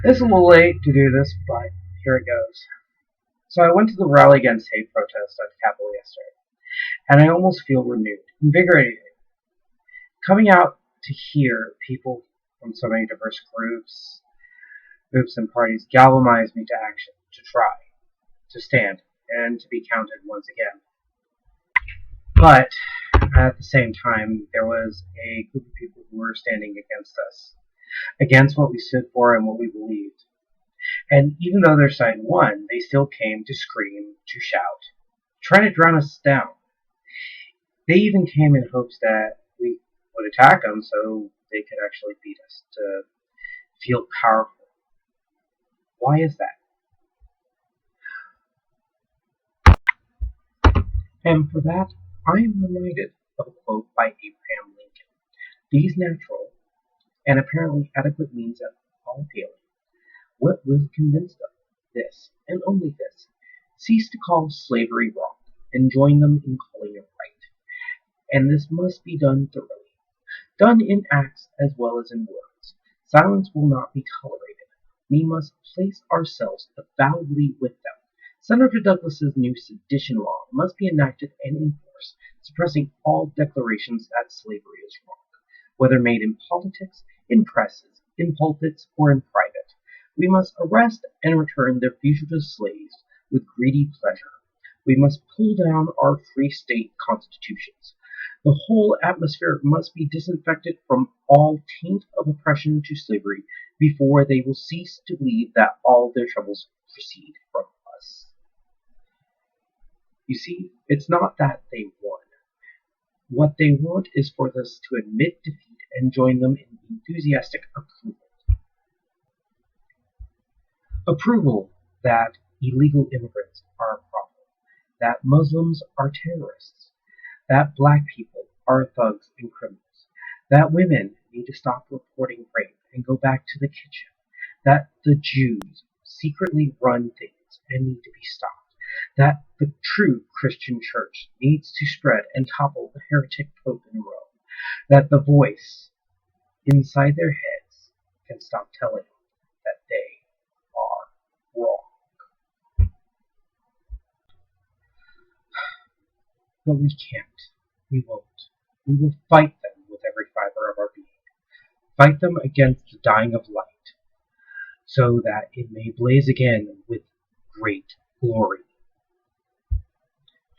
It's a little late to do this, but here it goes. So I went to the rally against hate protest at the Capitol yesterday, and I almost feel renewed, invigorated. Coming out to hear people from so many diverse groups and parties galvanized me to action, to try, to stand, and to be counted once again. But at the same time, there was a group of people who were standing against us, against what we stood for and what we believed. And even though their side won, they still came to scream, to shout, trying to drown us down. They even came in hopes that we would attack them so they could actually beat us, to feel powerful. Why is that? And for that, I am reminded of a quote by Abraham Lincoln. These natural and apparently adequate means of all appealing. What will convince them? This, and only this. Cease to call slavery wrong, and join them in calling it right. And this must be done thoroughly, done in acts as well as in words. Silence will not be tolerated. We must place ourselves avowedly with them. Senator Douglas's new sedition law must be enacted and enforced, suppressing all declarations that slavery is wrong, whether made in politics, in presses, in pulpits, or in private. We must arrest and return their fugitive slaves with greedy pleasure. We must pull down our free state constitutions. The whole atmosphere must be disinfected from all taint of oppression to slavery before they will cease to believe that all their troubles proceed from us. You see, it's not that they won. What they want is for us to admit defeat and join them in enthusiastic approval. Approval that illegal immigrants are a problem, that Muslims are terrorists, that black people are thugs and criminals, that women need to stop reporting rape and go back to the kitchen, that the Jews secretly run things and need to be stopped, that the true Christian church needs to spread and topple the heretic pope in Rome, that the voice inside their heads can stop telling them that they are wrong. But we can't. We won't. We will fight them with every fiber of our being. Fight them against the dying of light, so that it may blaze again with great glory.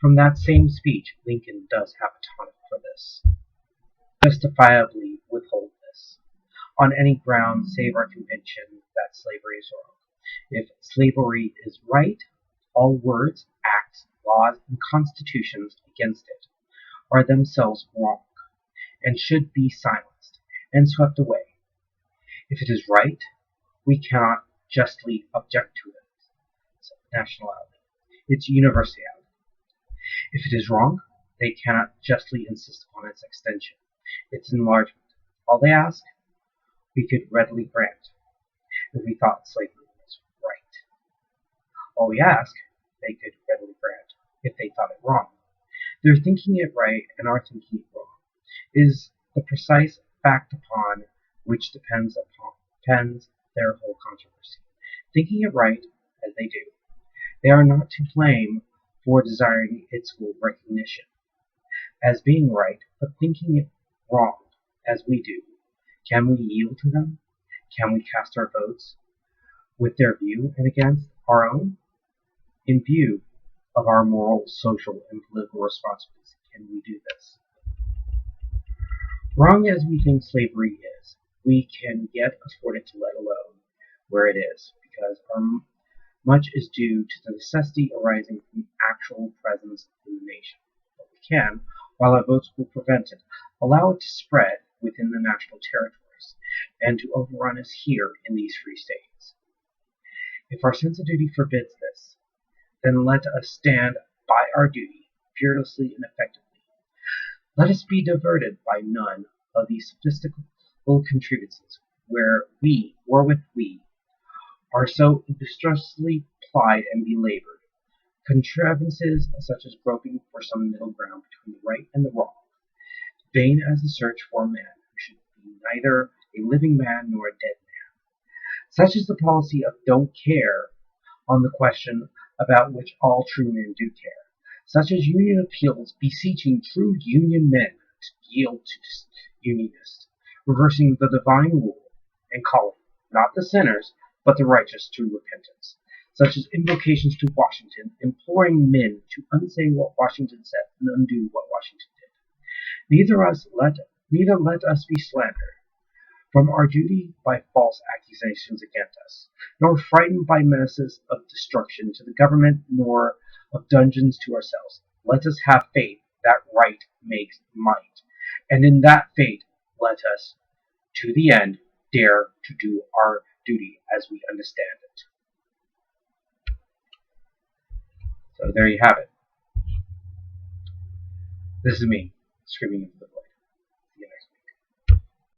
From that same speech, Lincoln does have a tonic for this. Justifiably withhold this, on any ground save our conviction that slavery is wrong. If slavery is right, all words, acts, laws, and constitutions against it are themselves wrong, and should be silenced and swept away. If it is right, we cannot justly object to its nationality, its universality. If it is wrong, they cannot justly insist upon its extension, its enlargement. All they ask, we could readily grant, if we thought slavery was right. All we ask, they could readily grant, if they thought it wrong. Their thinking it right and our thinking it wrong is the precise fact upon which depends their whole controversy. Thinking it right, as they do, they are not to blame for desiring its full recognition as being right, but thinking it wrong, as we do. Can we yield to them? Can we cast our votes with their view and against our own? In view of our moral, social, and political responsibilities, can we do this? Wrong as we think slavery is, we can yet afford it to let alone where it is, because much is due to the necessity arising from actual presence in the nation. But we can, while our votes will prevent it, allow it to spread within the national territories, and to overrun us here in these free states. If our sense of duty forbids this, then let us stand by our duty fearlessly and effectively. Let us be diverted by none of these sophistical contrivances wherewith we are so industriously plied and belaboured, contrivances such as groping for some middle ground between the right and the wrong, vain as the search for a man who should be neither a living man nor a dead man, Such is the policy of don't care on the question about which all true men do care. Such as union appeals beseeching true union men to yield to unionists, reversing the divine rule and calling, not the sinners, but the righteous to repentance. Such as invocations to Washington, imploring men to unsay what Washington said and undo what Washington did. Neither let us be slandered from our duty by false accusations against us, nor frightened by menaces of destruction to the government, nor of dungeons to ourselves. Let us have faith that right makes might, and in that faith let us, to the end, dare to do our duty as we understand it. So there you have it. This is me screaming into the